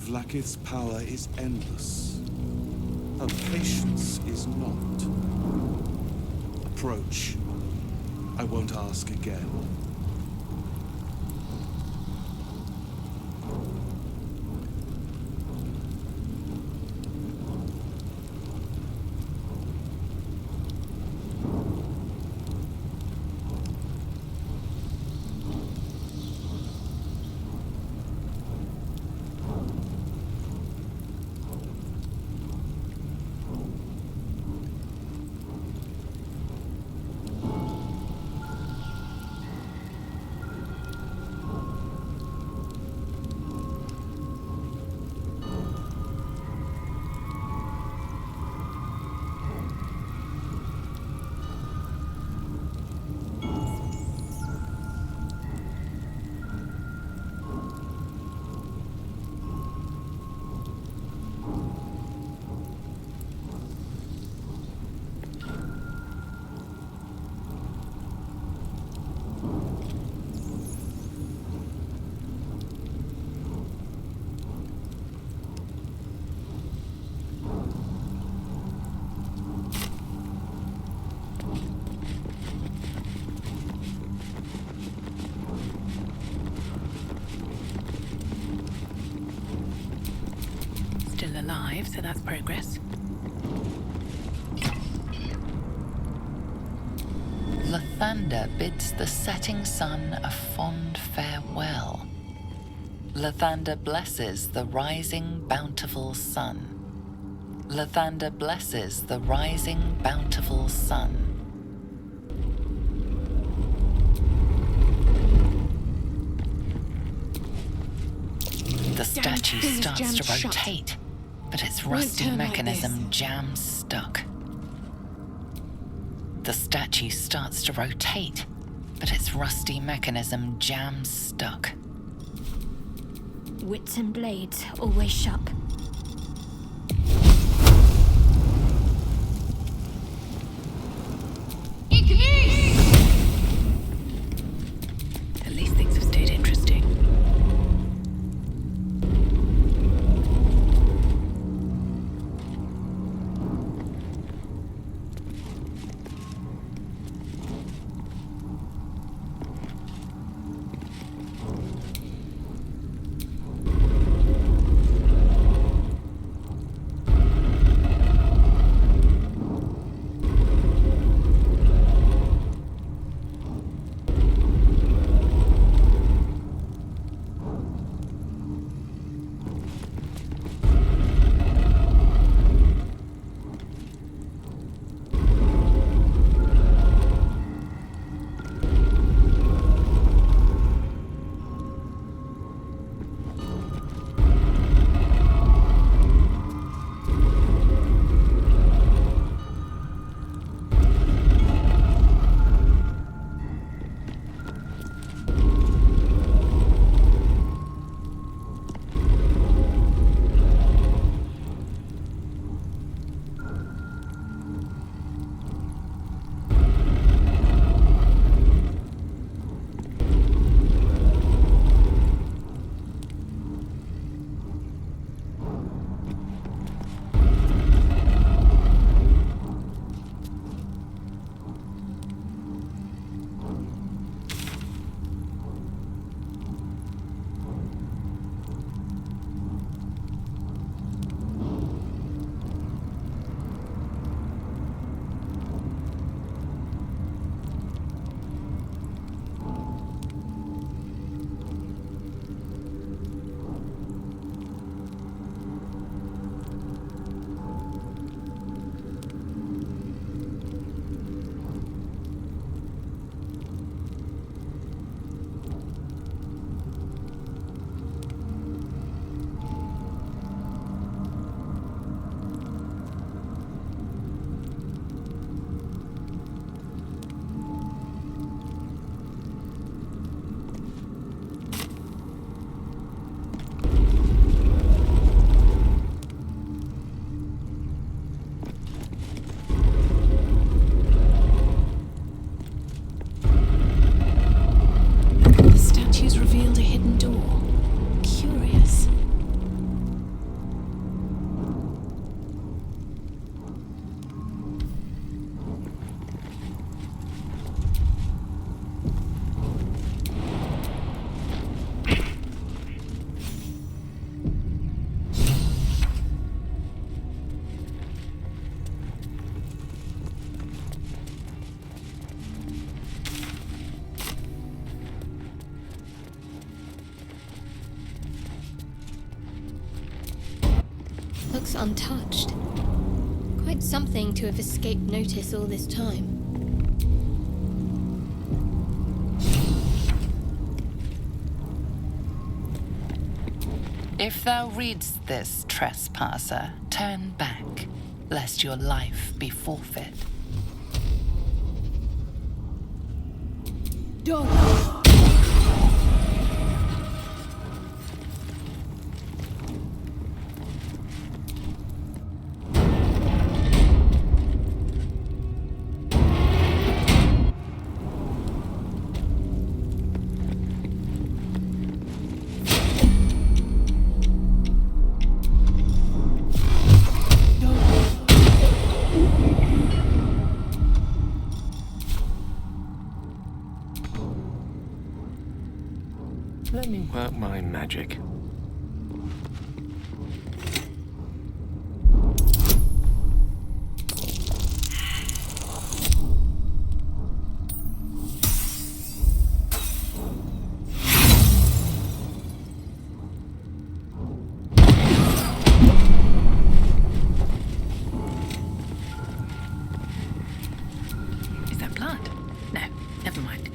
Vlaakith's power is endless. Her patience is not. Approach. I won't ask again. Still alive, so that's progress. Lathander bids the setting sun a fond farewell. Lathander blesses the rising bountiful sun. Lathander blesses the rising bountiful sun. The statue starts to rotate, but its rusty mechanism jams stuck. The statue starts to rotate, but its rusty mechanism jams stuck. Wits and blades always sharp. At least things have stayed interesting. Looks untouched. Quite something to have escaped notice all this time. If thou readst this, trespasser, turn back, lest your life be forfeit. Dog! Let me work my magic. Is that blood? No, never mind.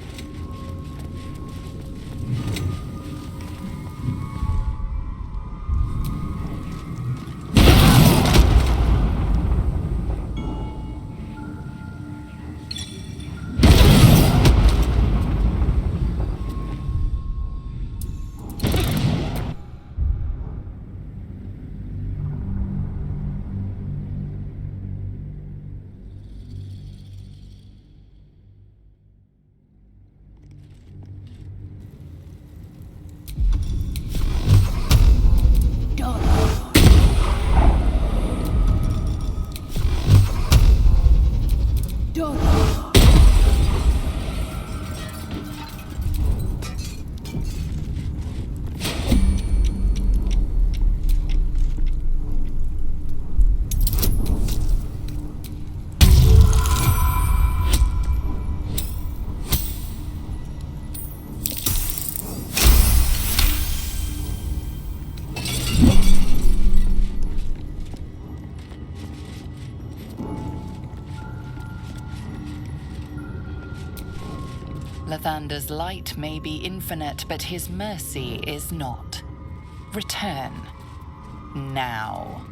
Lathander's light may be infinite, but his mercy is not. Return. Now.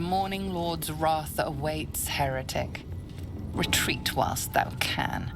Morning Lord's wrath awaits, heretic. Retreat whilst thou can.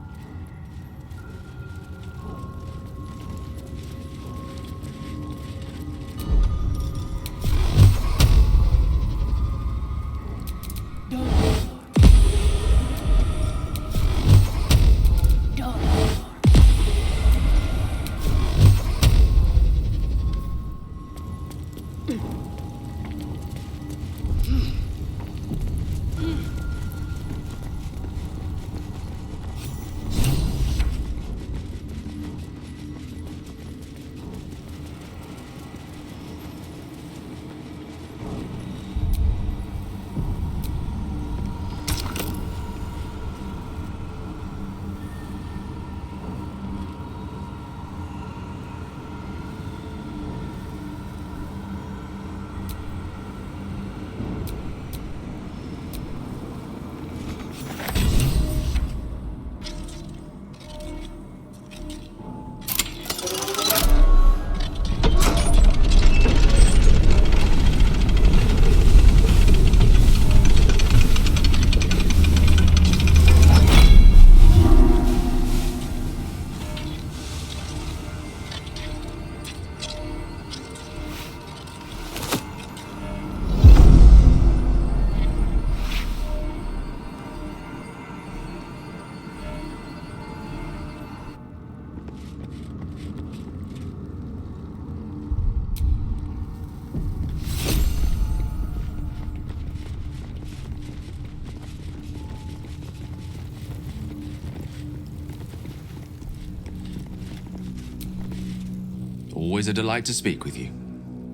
Always a delight to speak with you.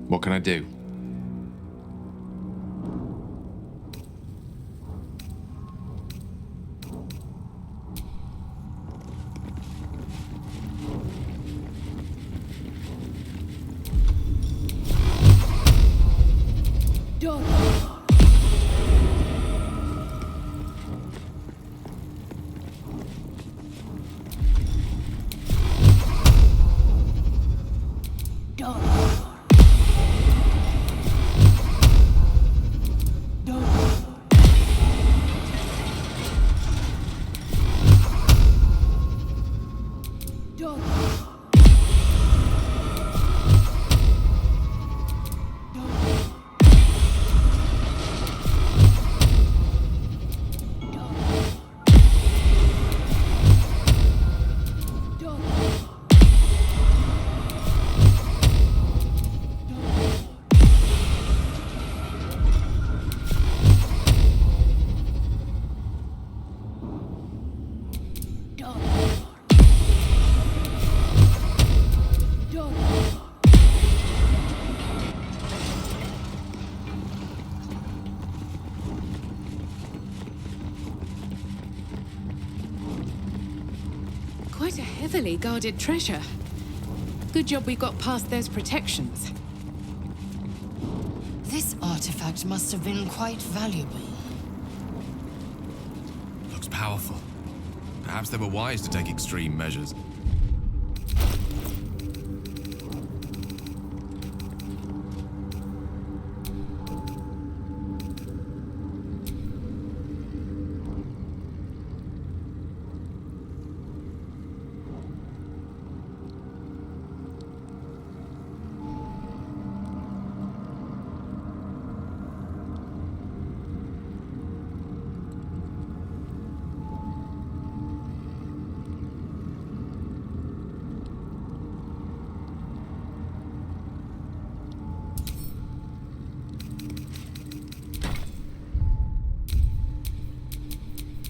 What can I do? Quite a heavily guarded treasure. Good job we got past those protections. This artifact must have been quite valuable. Looks powerful. Perhaps they were wise to take extreme measures.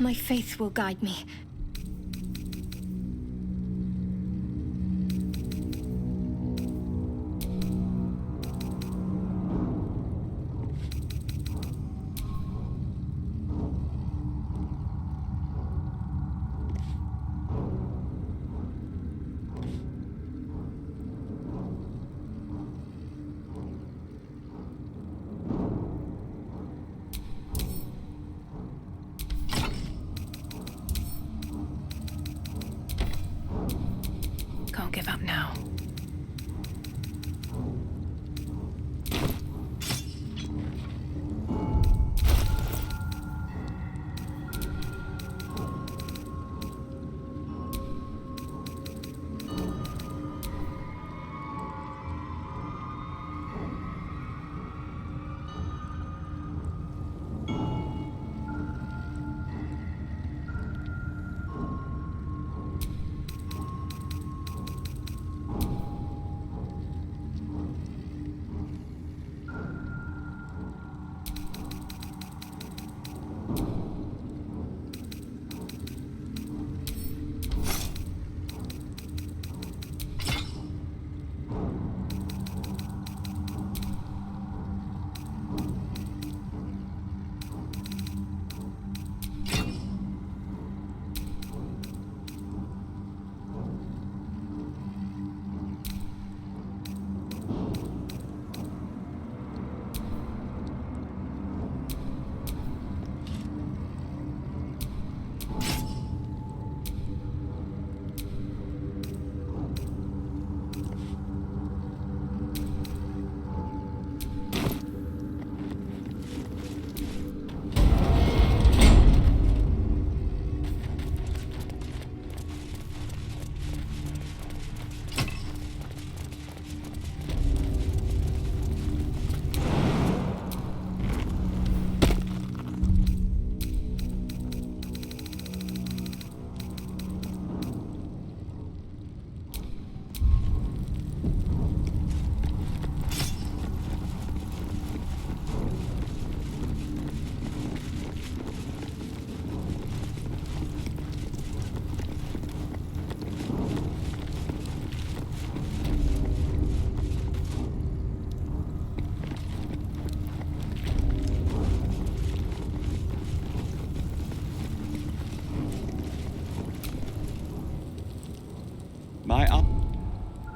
My faith will guide me. Can't give up now.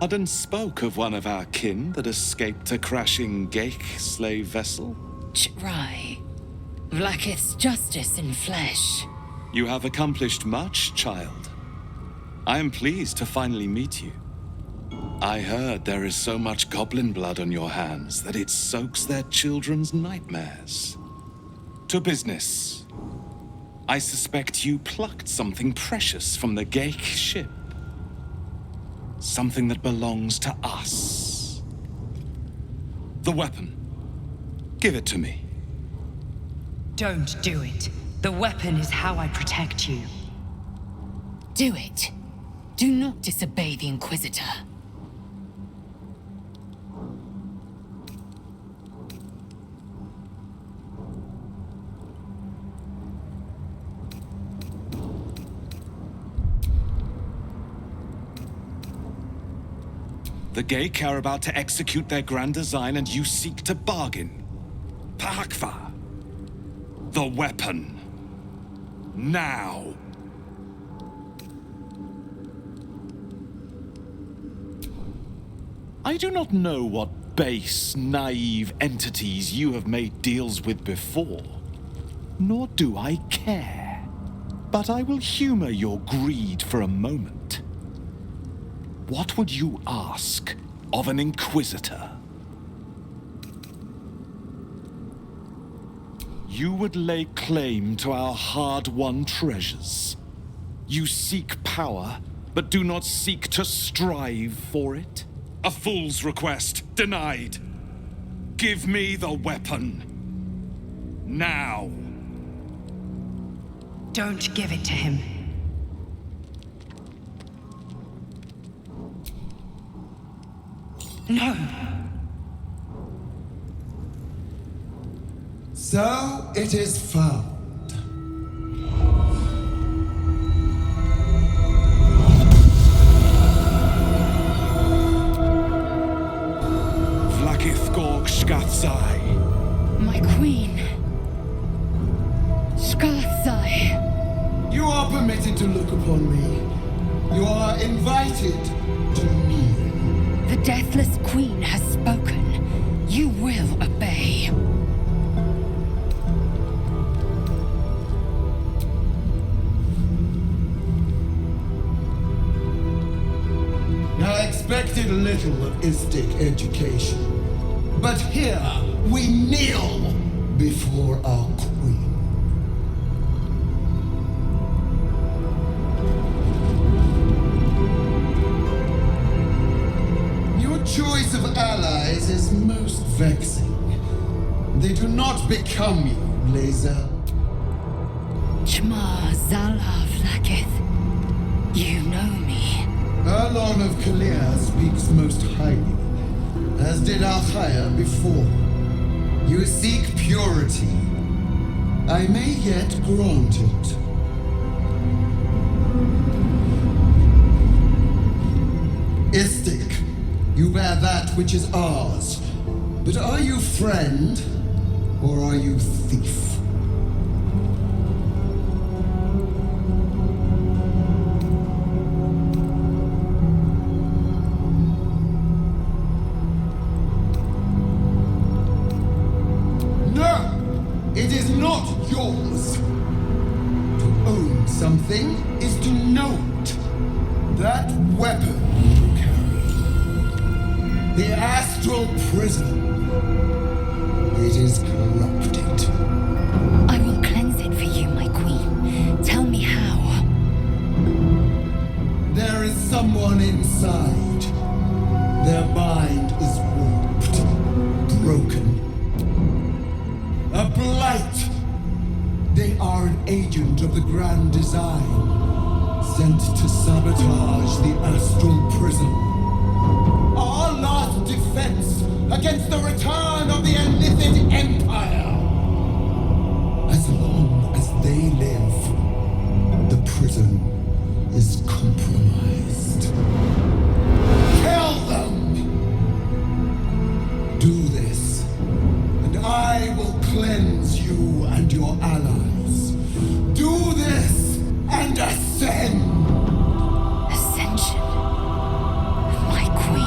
Arden spoke of one of our kin that escaped a crashing Gith slave vessel. Right. Vlaakith's justice in flesh. You have accomplished much, child. I am pleased to finally meet you. I heard there is so much goblin blood on your hands that it soaks their children's nightmares. To business. I suspect you plucked something precious from the Gith ship. Something that belongs to us. The weapon. Give it to me. Don't do it. The weapon is how I protect you. Do it. Do not disobey the Inquisitor. The Gith are about to execute their grand design and you seek to bargain. Pahakva. The weapon. Now. I do not know what base, naive entities you have made deals with before, nor do I care. But I will humor your greed for a moment. What would you ask of an Inquisitor? You would lay claim to our hard-won treasures. You seek power, but do not seek to strive for it. A fool's request, denied. Give me the weapon. Now. Don't give it to him. No. So it is found. Vlaakith Gorg Shkathzai. My queen. Shkathzai. You are permitted to look upon me. You are invited to me. The Deathless Queen has spoken. You will obey. I expected little of Istic education. But here, we kneel before our queen. Your choice of allies is most vexing. They do not become you, Laser. Chma Zala Vlaakith. You know me. Erlon of Kalir speaks most highly, as did Alchaya before. You seek purity. I may yet grant it. Istic, you bear that which is ours. But are you friend, or are you thief? Something is to note that weapon you carry. The astral prism. It is corrupted. I will cleanse it for you, my queen. Tell me how. There is someone inside. Their mind is warped, broken. A blight. They are an agent of the grand design, sent to sabotage the astral prism. Our last defense against the return of the Elithid Empire. As long as they live, the prison is compromised. Kill them! Do this, and I will cleanse you and your allies. Do this and ascend! Ascension. My queen.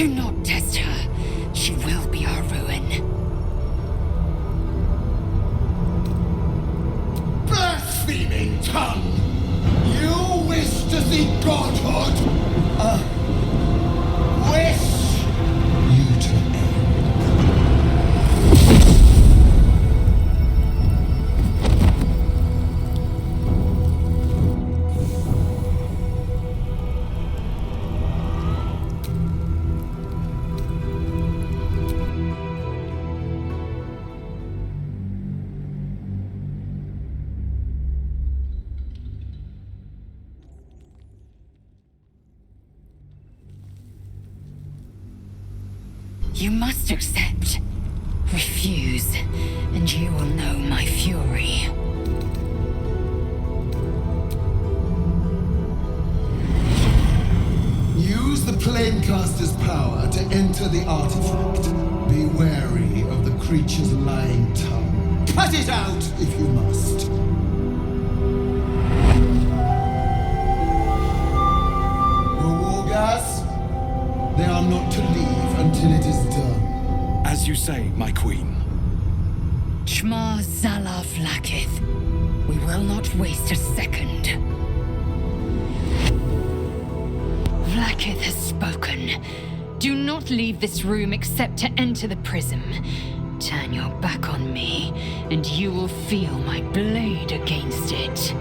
Do not test her. She will be our ruin. Blaspheming tongue! You wish to see godhood? Wish you to end. You must accept. Refuse, and you will know my fury. Use the Planecaster's power to enter the artifact. Be wary of the creature's lying tongue. Cut it out if you must. Your war gas? They are not to leave until it is done. As you say, my queen. Shma Zala Vlaakith. We will not waste a second. Vlaakith has spoken. Do not leave this room except to enter the prism. Turn your back on me, and you will feel my blade against it.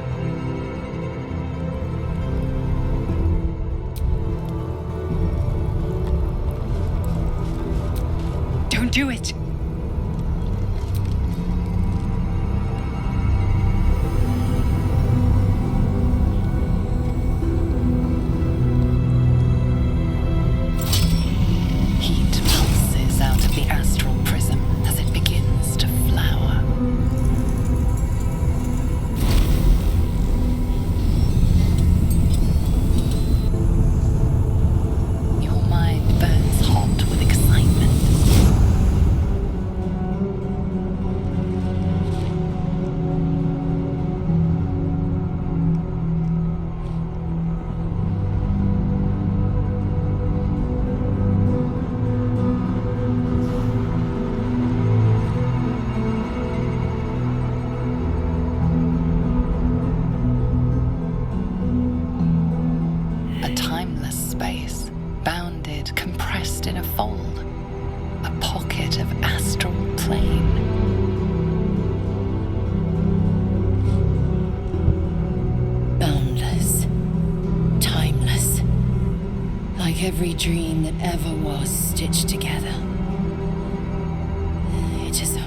Don't do it! Heat pulses out of the astral prism as it begins to flower. Your mind burns hot with excitement. A timeless space, bounded, compressed in a fold. A pocket of astral plane. Boundless. Timeless. Like every dream that ever was stitched together. It is home.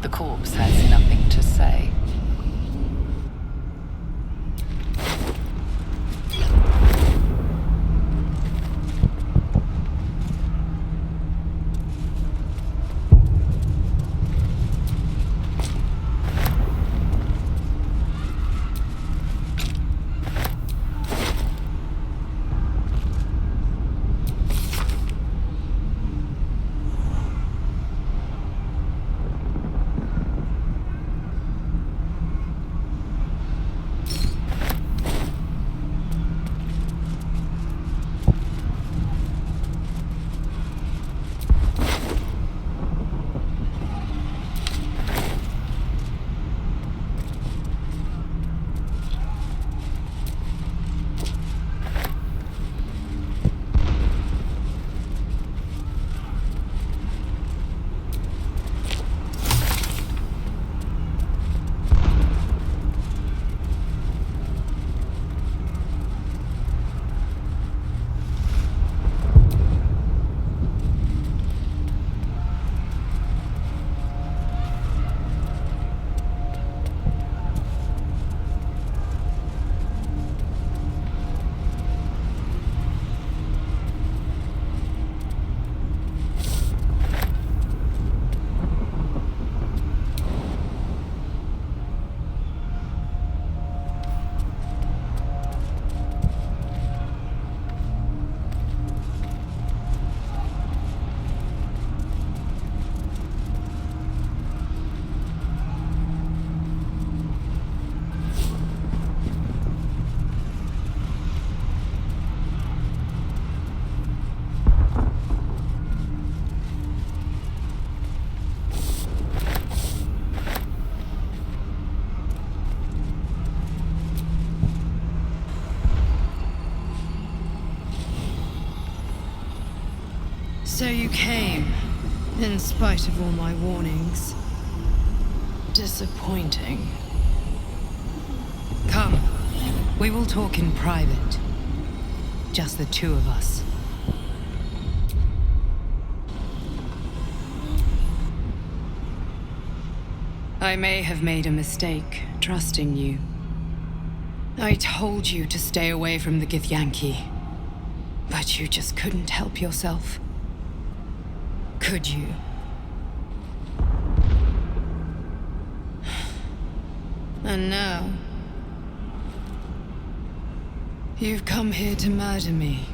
The corpse has nothing to say. So you came, in spite of all my warnings. Disappointing. Come, we will talk in private. Just the two of us. I may have made a mistake trusting you. I told you to stay away from the Githyanki, but you just couldn't help yourself. Could you? And now, you've come here to murder me.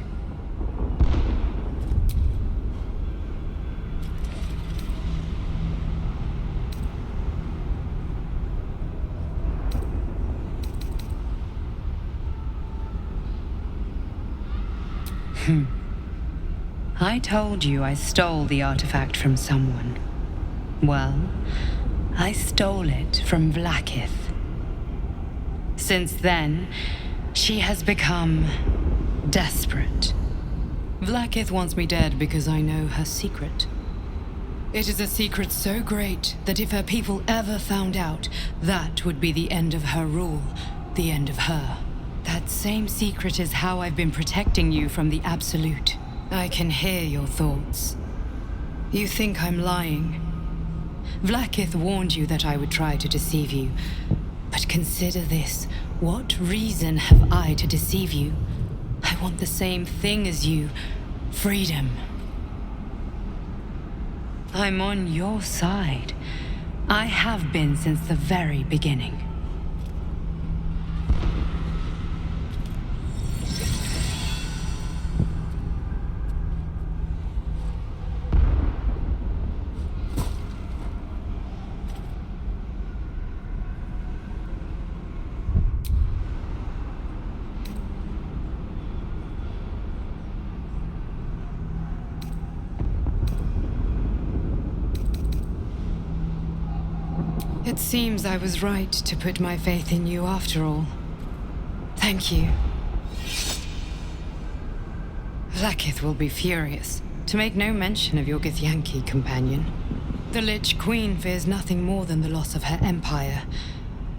I told you I stole the artifact from someone. Well, I stole it from Vlaakith. Since then, she has become desperate. Vlaakith wants me dead because I know her secret. It is a secret so great that if her people ever found out, that would be the end of her rule, the end of her. That same secret is how I've been protecting you from the Absolute. I can hear your thoughts. You think I'm lying. Vlaakith warned you that I would try to deceive you. But consider this. What reason have I to deceive you? I want the same thing as you. Freedom. I'm on your side. I have been since the very beginning. It seems I was right to put my faith in you after all. Thank you. Vlaakith will be furious, to make no mention of your Githyanki companion. The Lich Queen fears nothing more than the loss of her empire.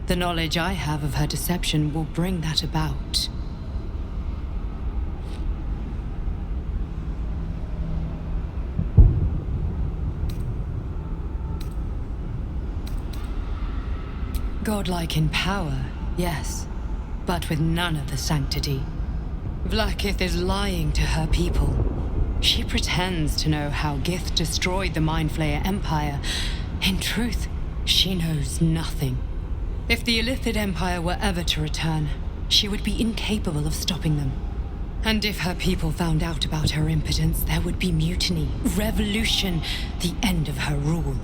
The knowledge I have of her deception will bring that about. Godlike in power, yes, but with none of the sanctity. Vlaakith is lying to her people. She pretends to know how Gith destroyed the Mind Flayer Empire. In truth, she knows nothing. If the Illithid Empire were ever to return, she would be incapable of stopping them. And if her people found out about her impotence, there would be mutiny, revolution, the end of her rule.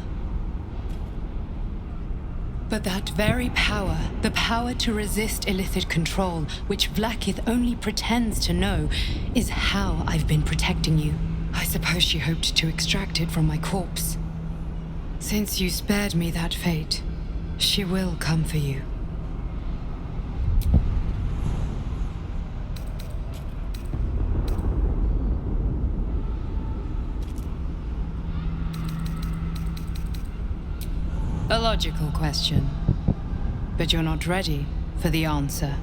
But that very power, the power to resist Illithid control, which Vlaakith only pretends to know, is how I've been protecting you. I suppose she hoped to extract it from my corpse. Since you spared me that fate, she will come for you. A logical question, but you're not ready for the answer.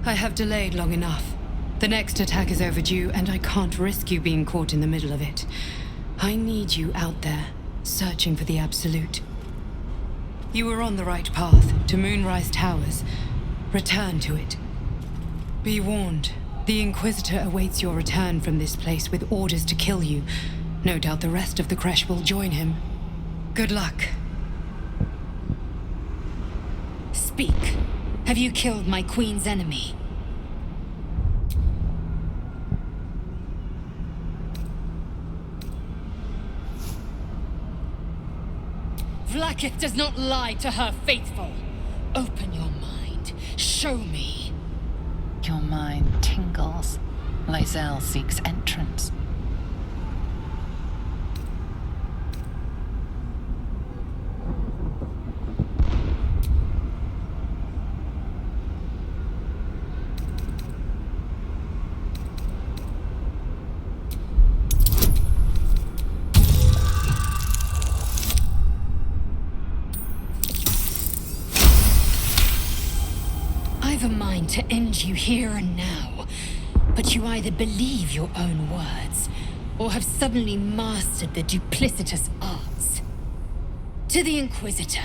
I have delayed long enough. The next attack is overdue, and I can't risk you being caught in the middle of it. I need you out there, searching for the Absolute. You were on the right path, to Moonrise Towers. Return to it. Be warned, the Inquisitor awaits your return from this place with orders to kill you. No doubt the rest of the Kresh will join him. Good luck. Speak. Have you killed my queen's enemy? Vlaakith does not lie to her faithful. Open your mind. Show me. Your mind tingles. Lae'zel seeks entrance. to end you here and now, but you either believe your own words, or have suddenly mastered the duplicitous arts. To the Inquisitor,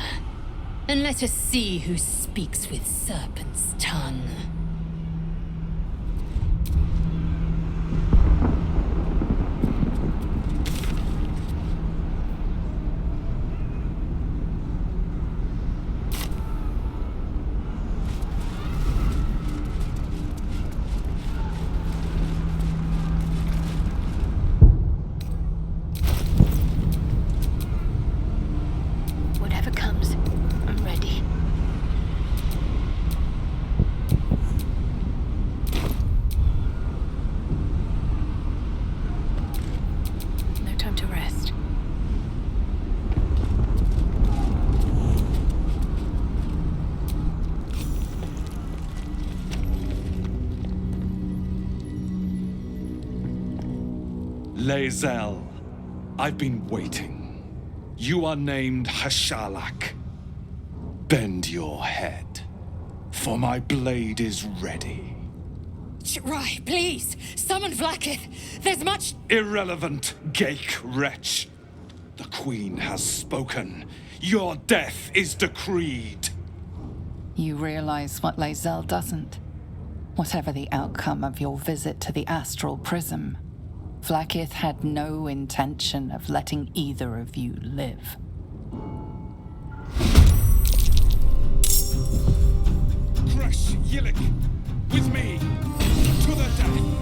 and let us see who speaks with serpent's tongue. Whatever comes, I'm ready. No time to rest. Lae'zel, I've been waiting. You are named Hashalak. Bend your head, for my blade is ready. Rai, please, summon Vlaakith. There's much... Irrelevant, Geik wretch. The Queen has spoken. Your death is decreed. You realize what Lae'zel doesn't. Whatever the outcome of your visit to the astral prism, Vlaakith had no intention of letting either of you live. Crush Yillik with me to the death.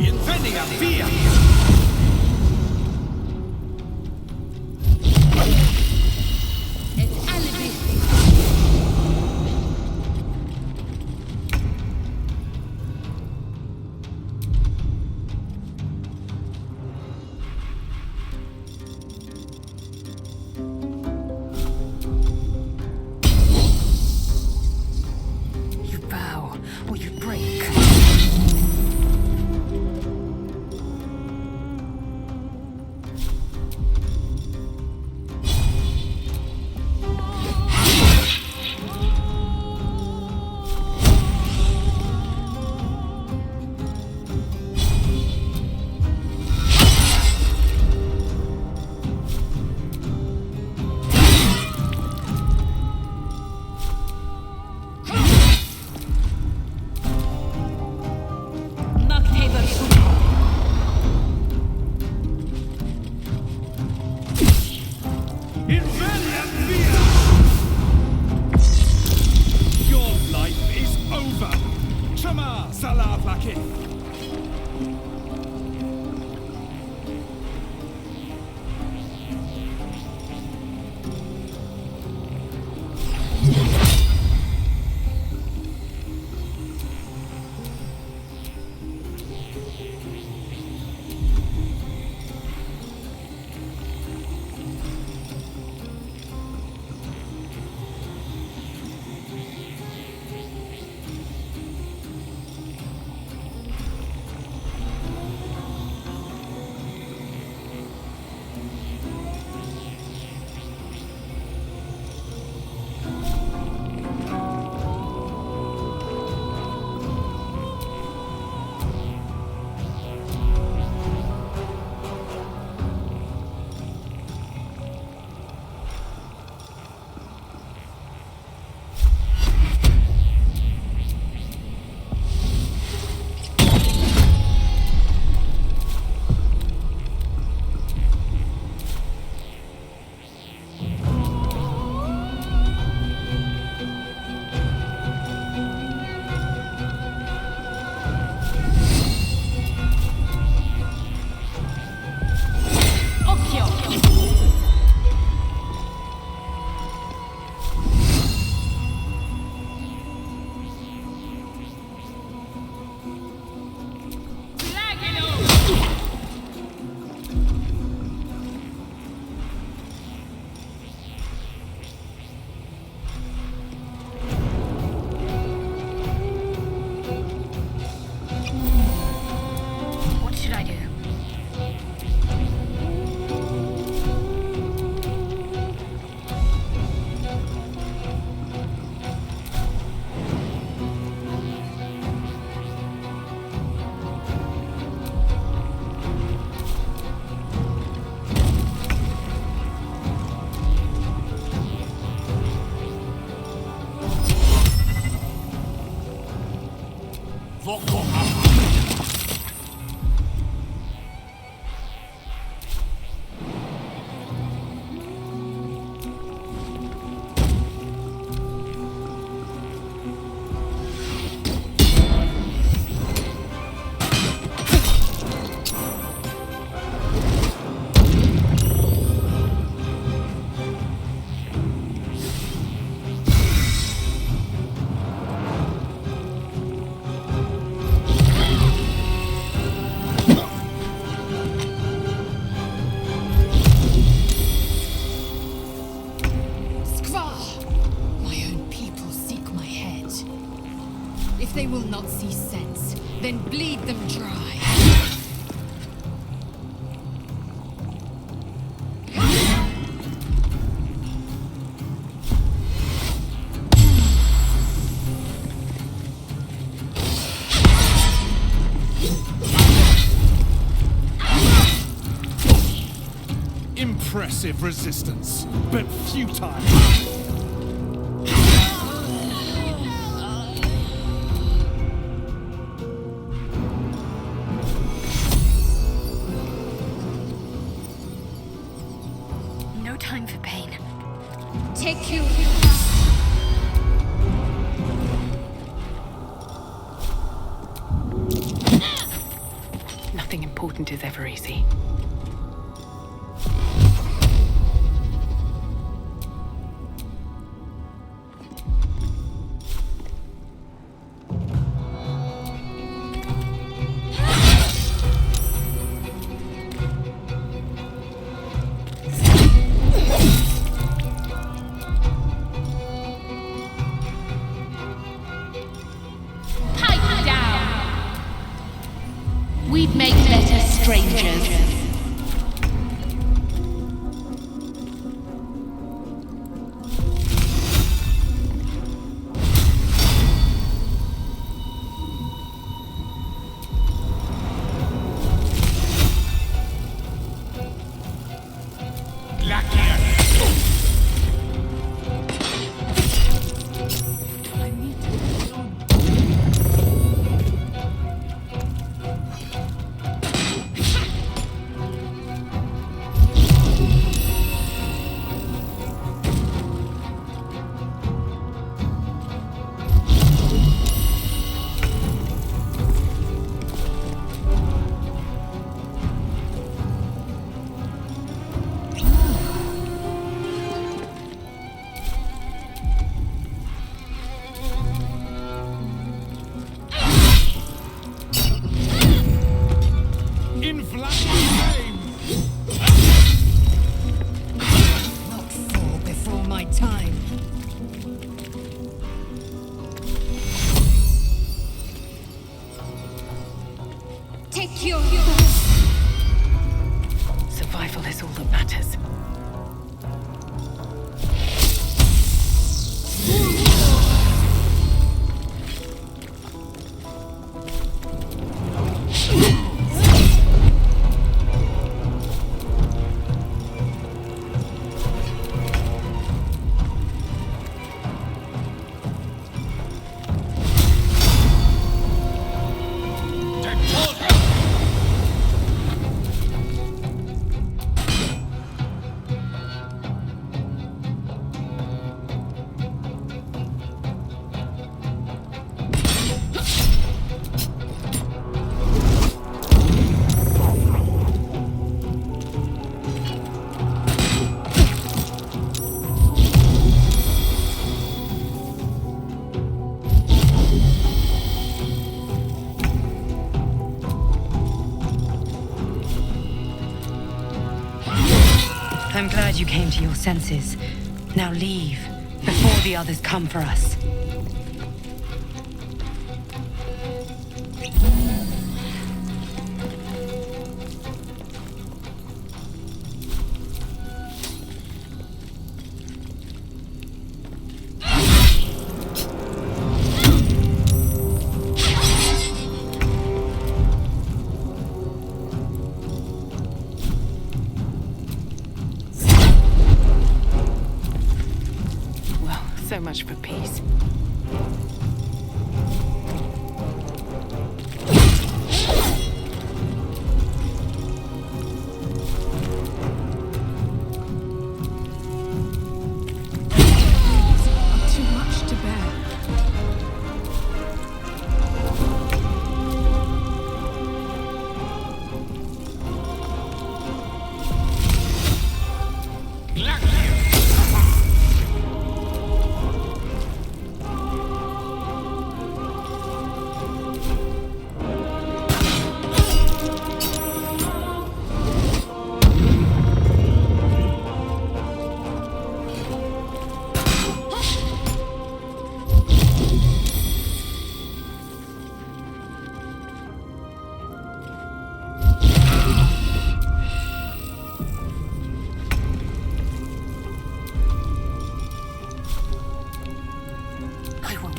Invendia via! You bow, or you break. Your life is over! Shama Salah Vlaakith! If they will not see sense, then bleed them dry. Impressive resistance, but futile. No time for pain. Take you. Nothing important is ever easy. We'd make better strangers. In Vlaakith's name! Not fall before my time. Take your. Survival is all that matters. I'm glad you came to your senses. Now leave, before the others come for us. So much for peace.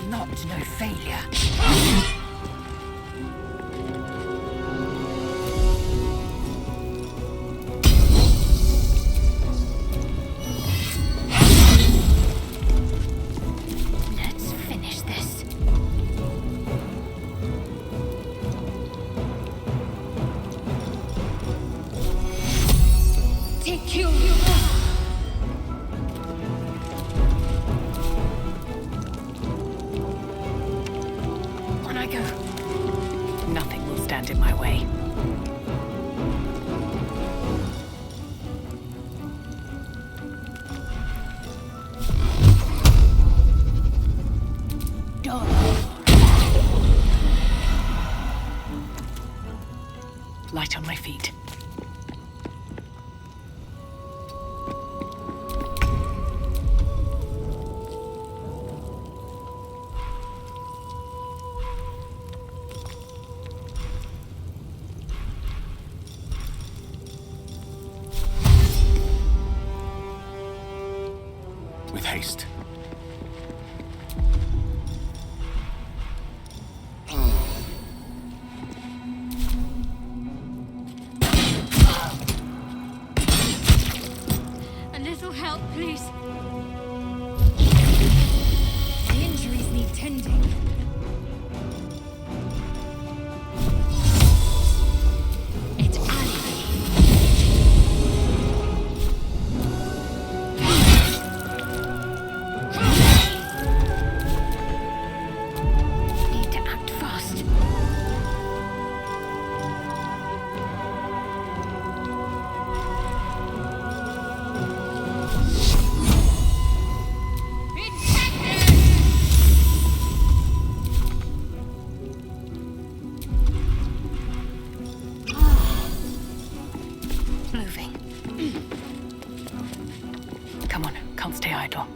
not no failure. Let's finish this. Take you. On I go. Nothing will stand in my way. Light on my feet. With haste. A little help, please. The injuries need tending. It's Need to act fast. Moving. Come on, can't stay idle.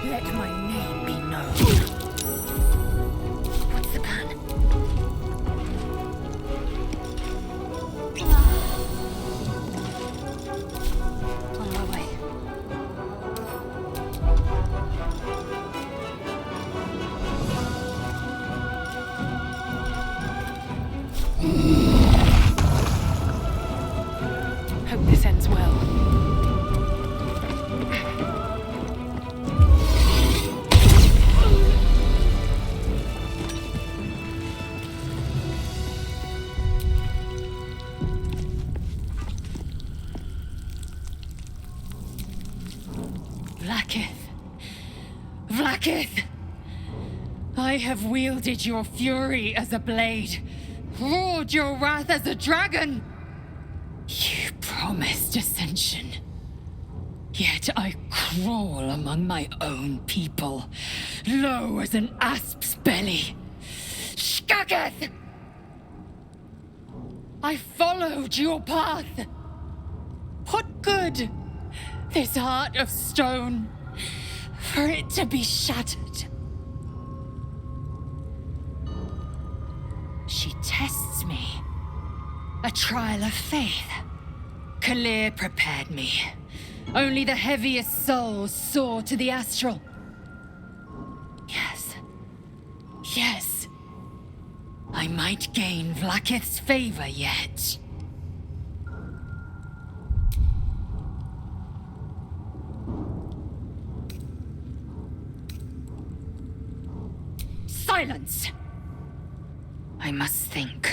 Let my name be known. What's the plan? On my way. Hope this ends well. Vlaakith. Vlaakith! I have wielded your fury as a blade, roared your wrath as a dragon. You promised ascension. Yet I crawl among my own people, low as an asp's belly. Skageth! I followed your path. What good? This heart of stone, for it to be shattered. She tests me. A trial of faith. Kalir prepared me. Only the heaviest souls soar to the astral. Yes. Yes. I might gain Vlaakith's favor yet. Silence! I must think.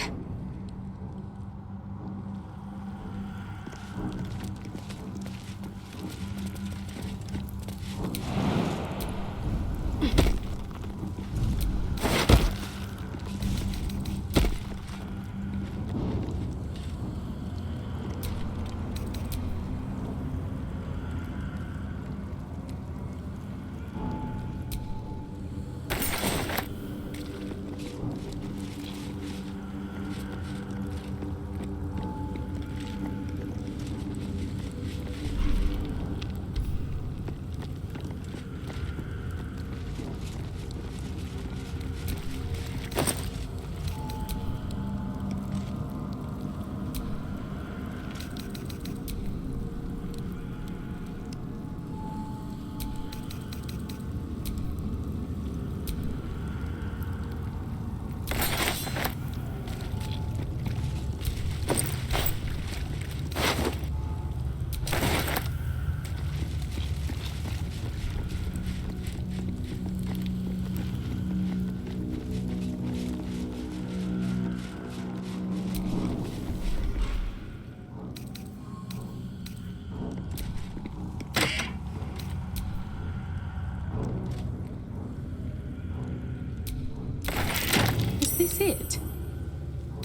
Is this it?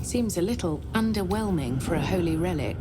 Seems a little underwhelming for a holy relic.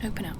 Open up.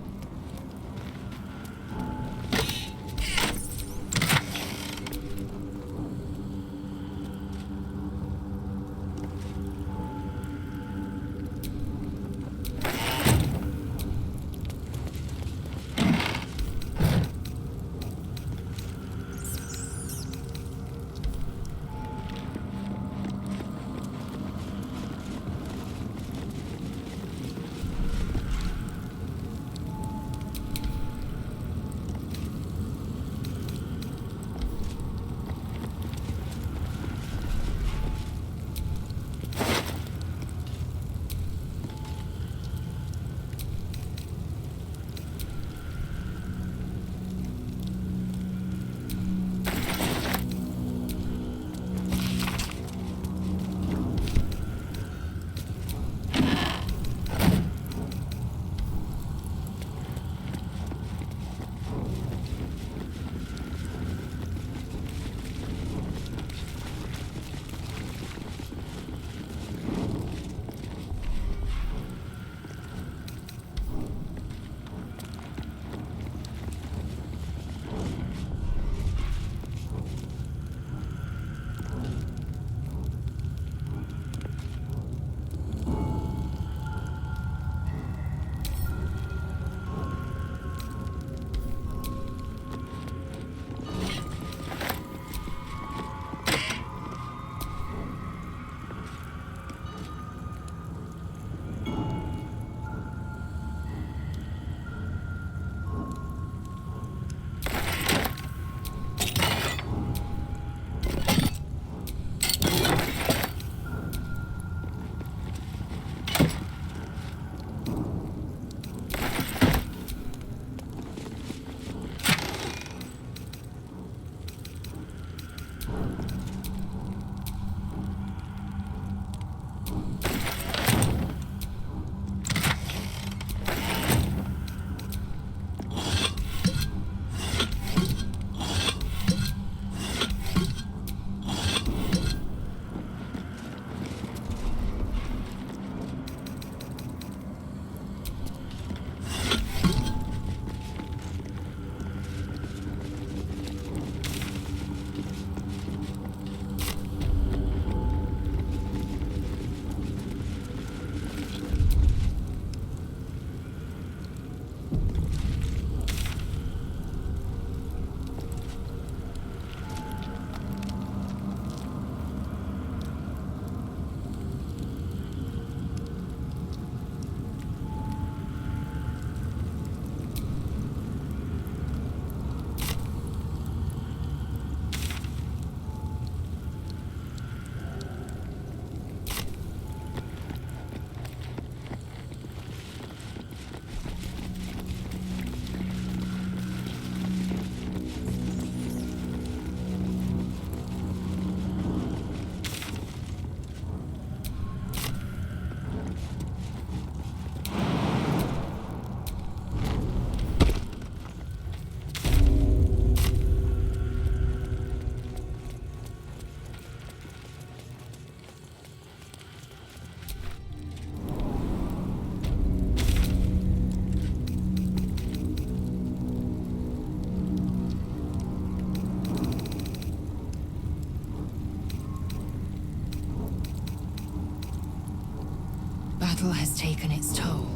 battle has taken its toll.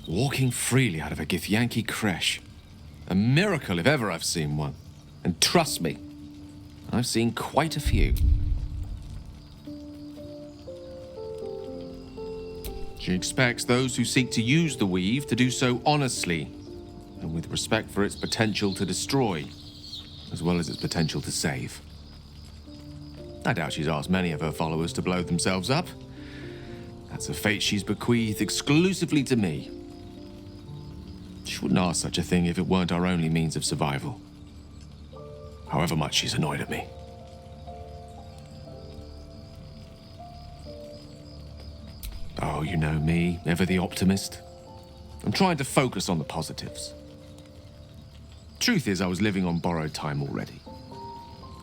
Walking freely out of a Githyanki creche. A miracle if ever I've seen one. And trust me, I've seen quite a few. She expects those who seek to use the weave to do so honestly, and with respect for its potential to destroy, as well as its potential to save. I doubt she's asked many of her followers to blow themselves up. That's a fate she's bequeathed exclusively to me. She wouldn't ask such a thing if it weren't our only means of survival. However much she's annoyed at me. Oh, you know me, ever the optimist. I'm trying to focus on the positives. Truth is, I was living on borrowed time already.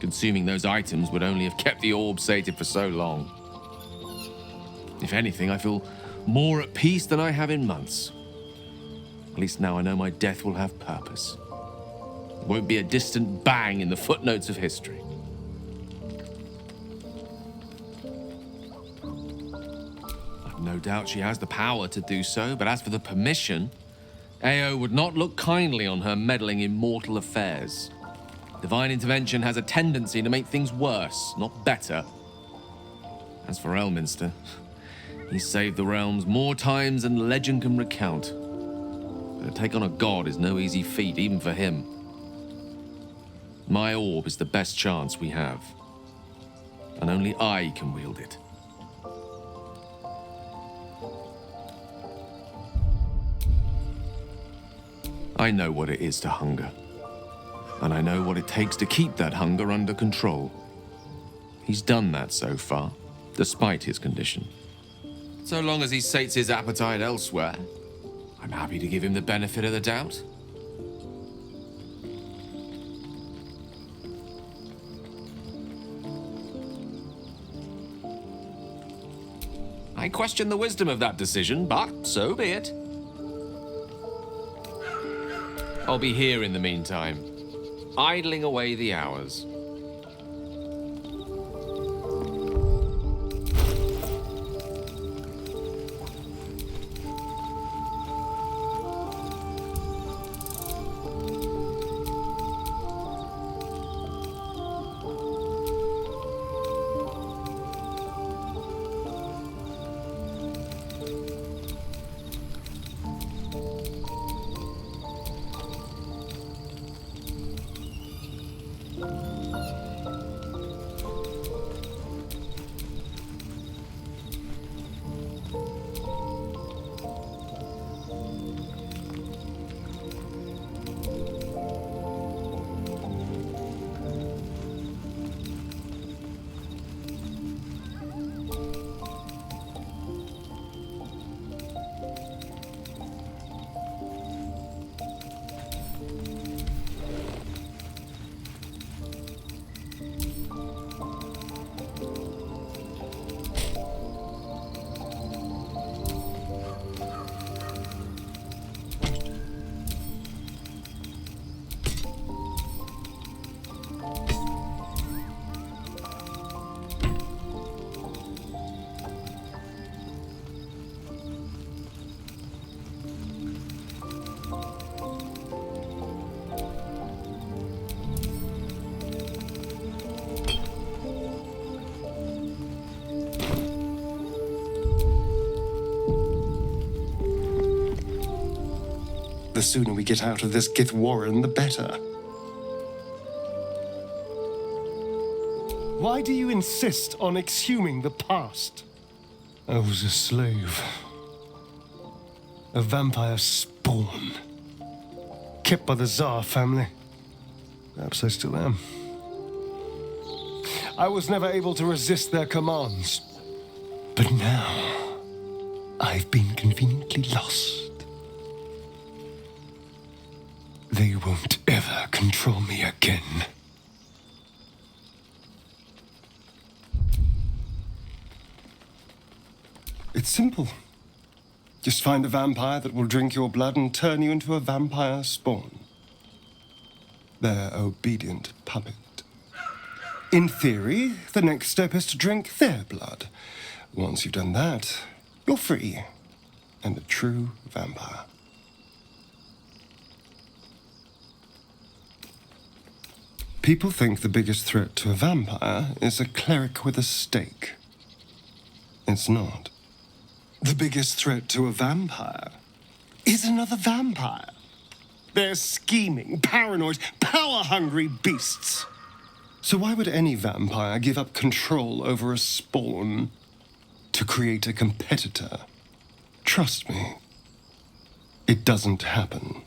Consuming those items would only have kept the orb sated for so long. If anything, I feel more at peace than I have in months. At least now I know my death will have purpose. It won't be a distant bang in the footnotes of history. I've no doubt she has the power to do so, but as for the permission, Ao would not look kindly on her meddling in mortal affairs. Divine intervention has a tendency to make things worse, not better. As for Elminster, he's saved the realms more times than legend can recount. But to take on a god is no easy feat, even for him. My orb is the best chance we have. And only I can wield it. I know what it is to hunger. And I know what it takes to keep that hunger under control. He's done that so far, despite his condition. So long as he sates his appetite elsewhere, I'm happy to give him the benefit of the doubt. I question the wisdom of that decision, but so be it. I'll be here in the meantime, idling away the hours. The sooner we get out of this Gith warren, the better. Why do you insist on exhuming the past? I was a slave. A vampire spawn. Kept by the Tsar family. Perhaps I still am. I was never able to resist their commands. But now, I've been conveniently lost. They won't ever control me again. It's simple. Just find a vampire that will drink your blood and turn you into a vampire spawn. Their obedient puppet. In theory, the next step is to drink their blood. Once you've done that, you're free and a true vampire. People think the biggest threat to a vampire is a cleric with a stake. It's not. The biggest threat to a vampire is another vampire. They're scheming, paranoid, power-hungry beasts. So why would any vampire give up control over a spawn to create a competitor? Trust me, it doesn't happen.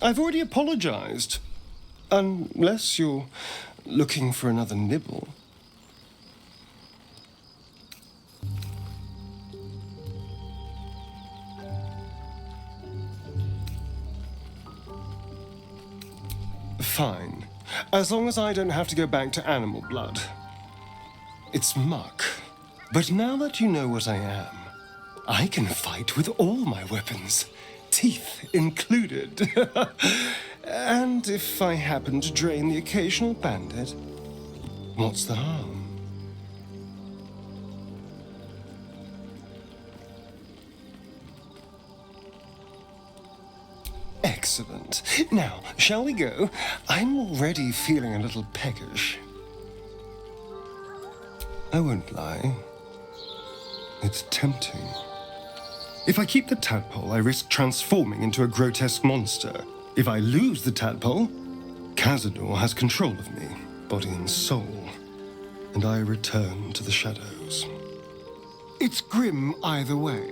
I've already apologized. Unless you're looking for another nibble. Fine. As long as I don't have to go back to animal blood. It's muck. But now that you know what I am, I can fight with all my weapons. Teeth included. And if I happen to drain the occasional bandit, what's the harm? Excellent. Now, shall we go? I'm already feeling a little peckish. I won't lie. It's tempting. If I keep the tadpole, I risk transforming into a grotesque monster. If I lose the tadpole, Cazador has control of me, body and soul, and I return to the shadows. It's grim either way,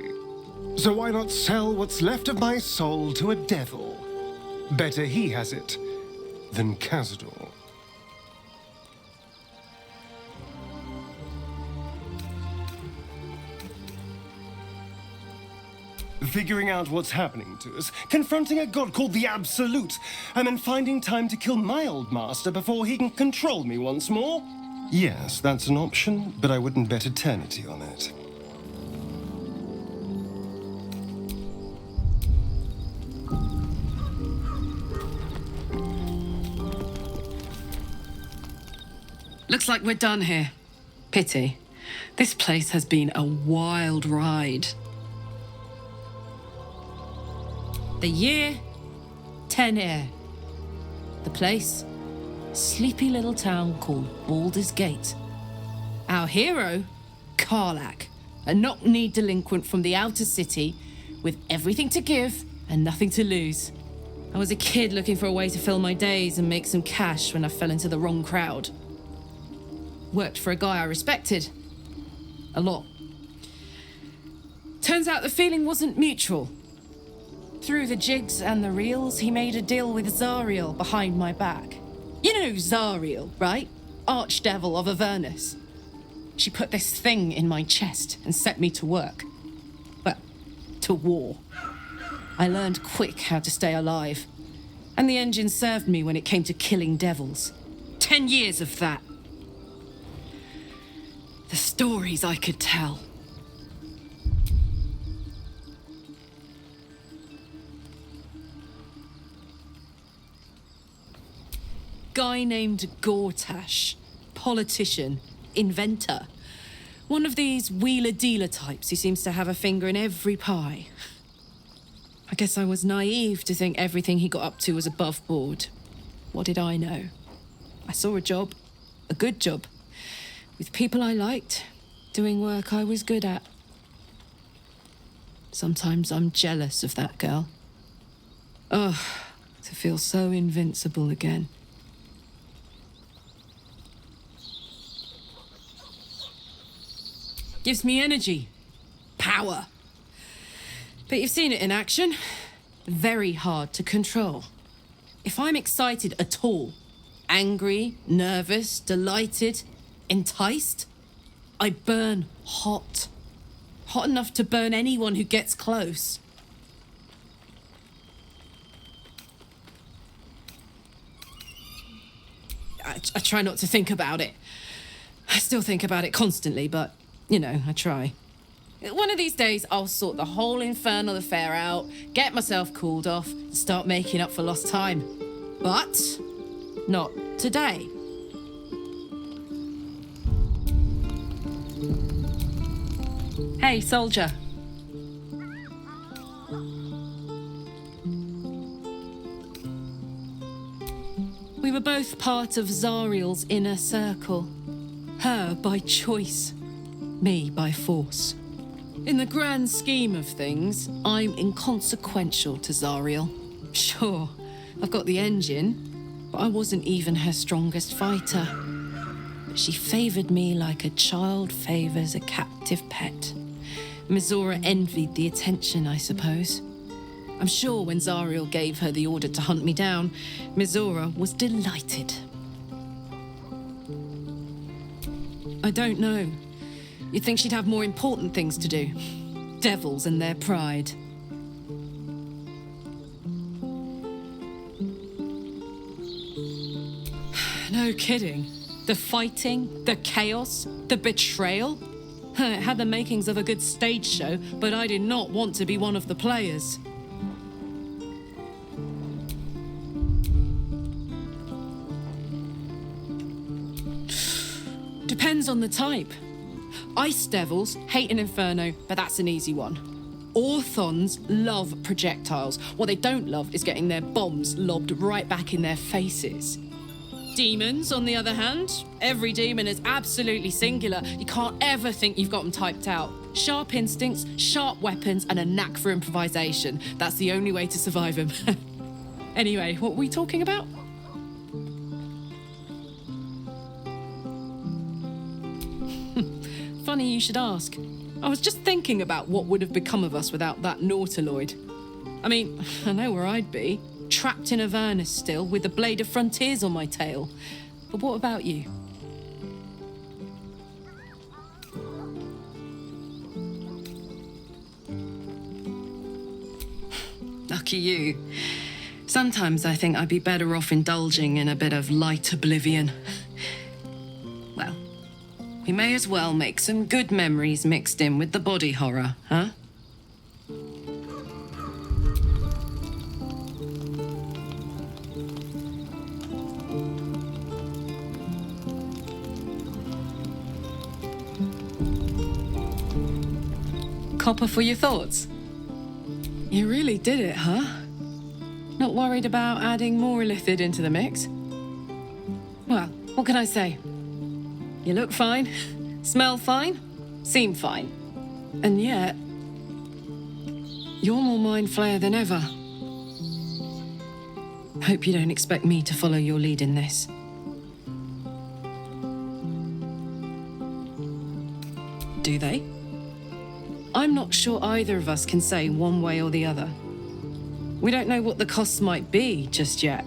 so why not sell what's left of my soul to a devil? Better he has it than Cazador. Figuring out what's happening to us, confronting a god called the Absolute, and then finding time to kill my old master before he can control me once more? Yes, that's an option, but I wouldn't bet eternity on it. Looks like we're done here. Pity. This place has been a wild ride. The year, Tenir. The place, sleepy little town called Baldur's Gate. Our hero, Karlach, a knock-kneed delinquent from the outer city with everything to give and nothing to lose. I was a kid looking for a way to fill my days and make some cash when I fell into the wrong crowd. Worked for a guy I respected. A lot. Turns out the feeling wasn't mutual. Through the jigs and the reels, he made a deal with Zariel behind my back. You know Zariel, right? Archdevil of Avernus. She put this thing in my chest and set me to work. Well, to war. I learned quick how to stay alive. And the engine served me when it came to killing devils. 10 years of that. The stories I could tell. Guy named Gortash, politician, inventor. One of these wheeler-dealer types who seems to have a finger in every pie. I guess I was naive to think everything he got up to was above board. What did I know? I saw a job, a good job, with people I liked, doing work I was good at. Sometimes I'm jealous of that girl. Ugh, to feel so invincible again. Gives me energy. Power. But you've seen it in action. Very hard to control. If I'm excited at all, angry, nervous, delighted, enticed, I burn hot. Hot enough to burn anyone who gets close. I try not to think about it. I still think about it constantly, but, you know, I try. One of these days, I'll sort the whole infernal affair out, get myself cooled off, and start making up for lost time. But not today. Hey, soldier. We were both part of Zariel's inner circle. Her by choice, me by force. In the grand scheme of things, I'm inconsequential to Zariel. Sure, I've got the engine, but I wasn't even her strongest fighter. But she favored me like a child favors a captive pet. Mizora envied the attention, I suppose. I'm sure when Zariel gave her the order to hunt me down, Mizora was delighted. I don't know. You'd think she'd have more important things to do. Devils and their pride. No kidding. The fighting, the chaos, the betrayal. It had the makings of a good stage show, but I did not want to be one of the players. Depends on the type. Ice devils hate an inferno, but that's an easy one. Orthons love projectiles. What they don't love is getting their bombs lobbed right back in their faces. Demons, on the other hand, every demon is absolutely singular. You can't ever think you've got them typed out. Sharp instincts, sharp weapons, and a knack for improvisation. That's the only way to survive them. Anyway, what were we talking about? Funny you should ask. I was just thinking about what would have become of us without that Nautiloid. I mean, I know where I'd be. Trapped in Avernus still, with the Blade of Frontiers on my tail. But what about you? Lucky you. Sometimes I think I'd be better off indulging in a bit of light oblivion. Well, we may as well make some good memories mixed in with the body horror, huh? Copper for your thoughts? You really did it, huh? Not worried about adding more Illithid into the mix? Well, what can I say? You look fine, smell fine, seem fine. And yet, you're more mind flayer than ever. Hope you don't expect me to follow your lead in this. Do they? I'm not sure either of us can say one way or the other. We don't know what the costs might be just yet.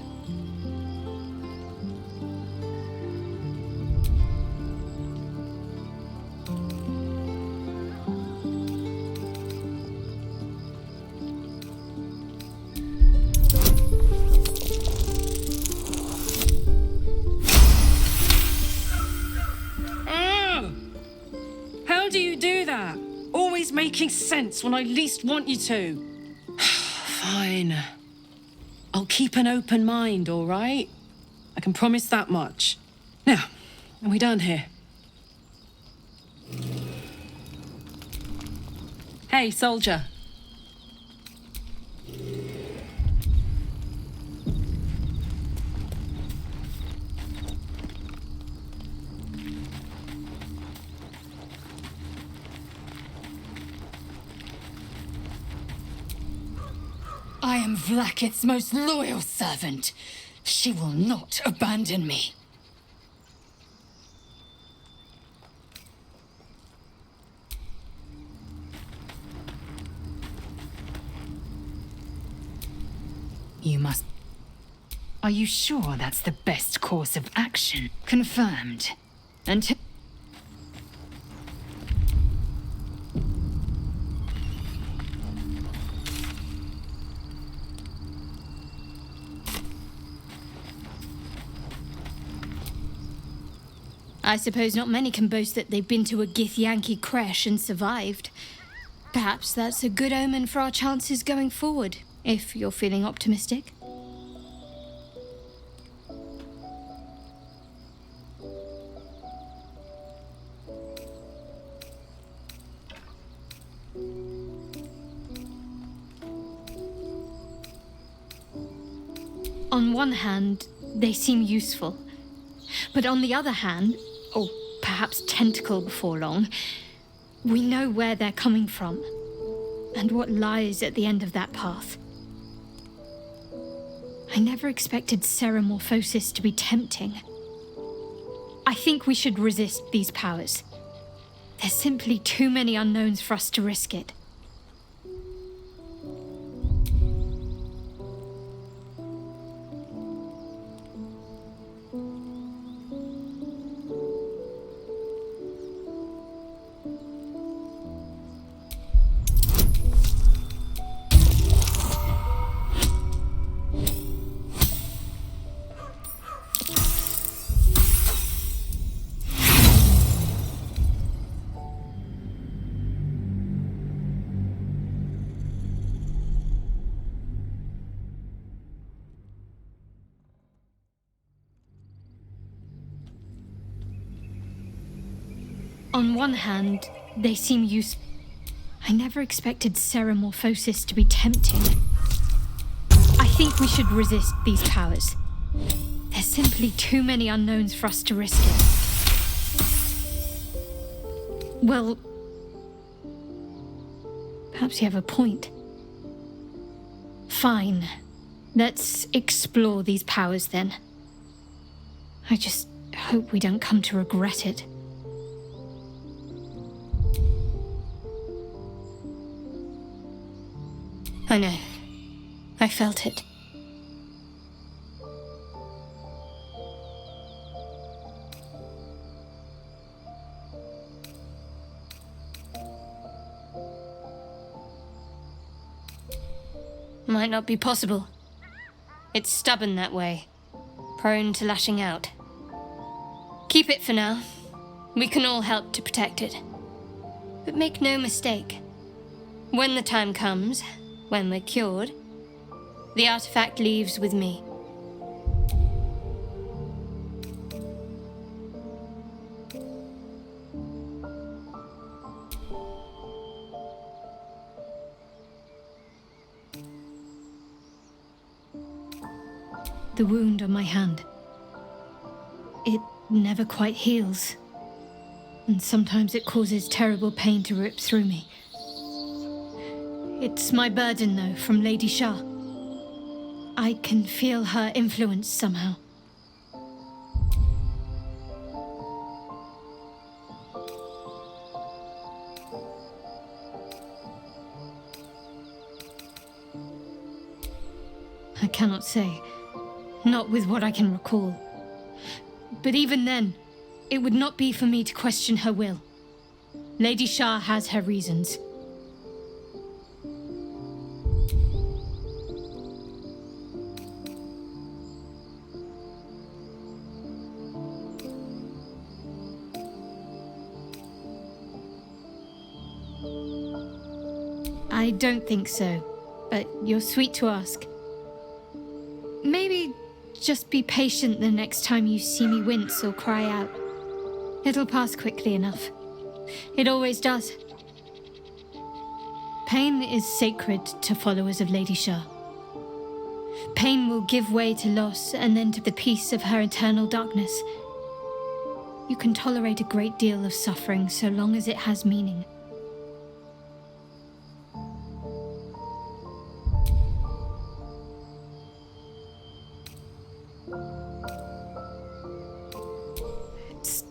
Oh! How do you do that? Always making sense when I least want you to. Fine. I'll keep an open mind, all right? I can promise that much. Now, are we done here? Hey, soldier. I am Vlaakith's most loyal servant. She will not abandon me. You must... Are you sure that's the best course of action? Confirmed. Until... I suppose not many can boast that they've been to a Gith Yankee crash and survived. Perhaps that's a good omen for our chances going forward, if you're feeling optimistic. On one hand, they seem useful. But on the other hand, or perhaps tentacle before long, we know where they're coming from, and what lies at the end of that path. I never expected ceremorphosis to be tempting. I think we should resist these powers. There's simply too many unknowns for us to risk it. On one hand, they seem useful. I never expected ceremorphosis to be tempting. I think we should resist these powers. There's simply too many unknowns for us to risk it. Well, perhaps you have a point. Fine. Let's explore these powers then. I just hope we don't come to regret it. I know. I felt it. Might not be possible. It's stubborn that way. Prone to lashing out. Keep it for now. We can all help to protect it. But make no mistake. When the time comes, when we're cured, the artifact leaves with me. The wound on my hand. It never quite heals. And sometimes it causes terrible pain to rip through me. It's my burden, though, from Lady Shah. I can feel her influence somehow. I cannot say. Not with what I can recall. But even then, it would not be for me to question her will. Lady Shah has her reasons. I don't think so, but you're sweet to ask. Maybe just be patient the next time you see me wince or cry out. It'll pass quickly enough. It always does. Pain is sacred to followers of Lady Shah. Pain will give way to loss and then to the peace of her eternal darkness. You can tolerate a great deal of suffering so long as it has meaning.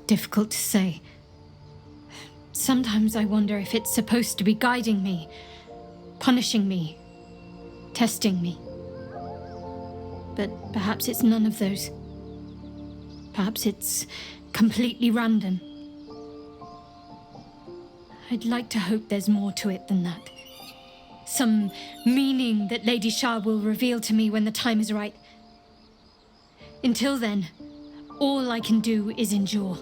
difficult to say. Sometimes I wonder if it's supposed to be guiding me, punishing me, testing me. But perhaps it's none of those. Perhaps it's completely random. I'd like to hope there's more to it than that. Some meaning that Lady Shah will reveal to me when the time is right. Until then, all I can do is endure.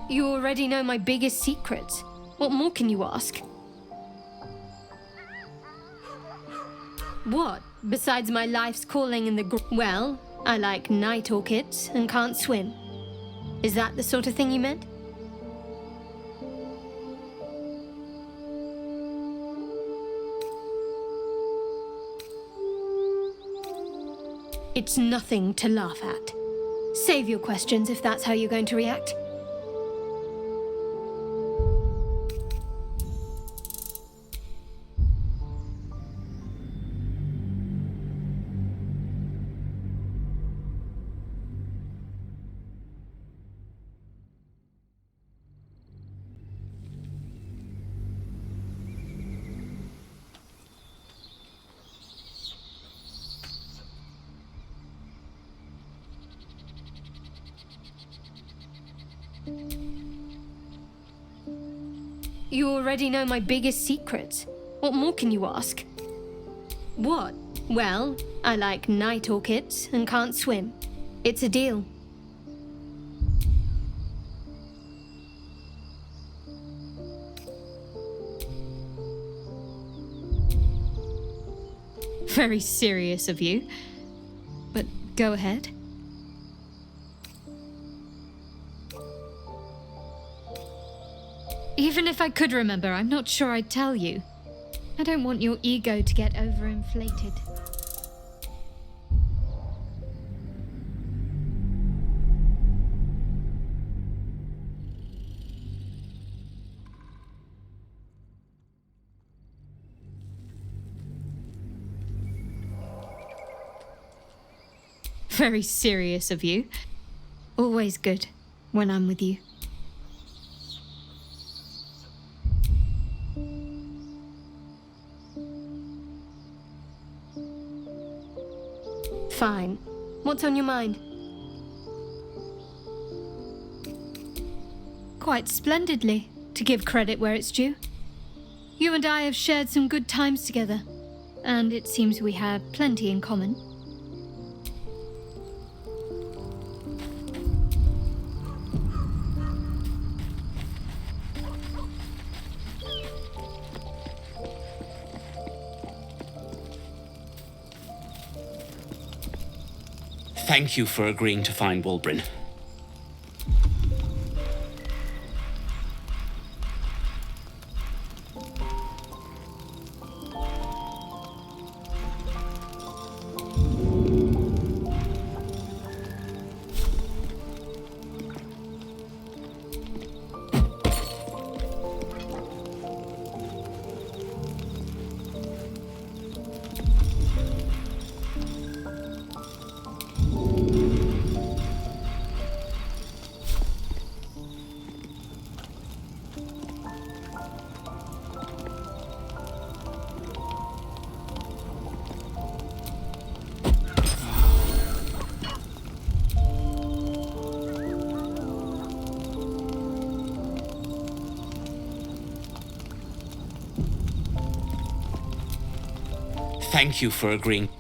You already know my biggest secrets. What more can you ask? What, besides my life's calling in the well, I like night orchids and can't swim. Is that the sort of thing you meant? It's nothing to laugh at. Save your questions if that's how you're going to react. You already know my biggest secrets. What more can you ask? What? Well, I like night orchids and can't swim. It's a deal. Very serious of you. But go ahead. Even if I could remember, I'm not sure I'd tell you. I don't want your ego to get overinflated. Very serious of you. Always good when I'm with you. Fine. What's on your mind? Quite splendidly, to give credit where it's due. You and I have shared some good times together, and it seems we have plenty in common. Thank you for agreeing to find Wulbren. Thank you for agreeing.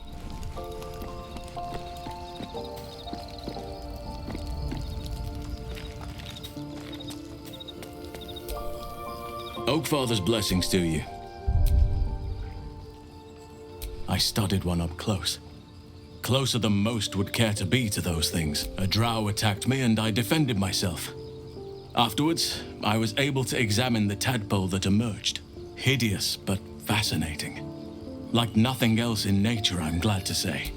Oakfather's blessings to you. I studied one up close. Closer than most would care to be to those things. A drow attacked me and I defended myself. Afterwards, I was able to examine the tadpole that emerged. Hideous, but fascinating. Like nothing else in nature, I'm glad to say.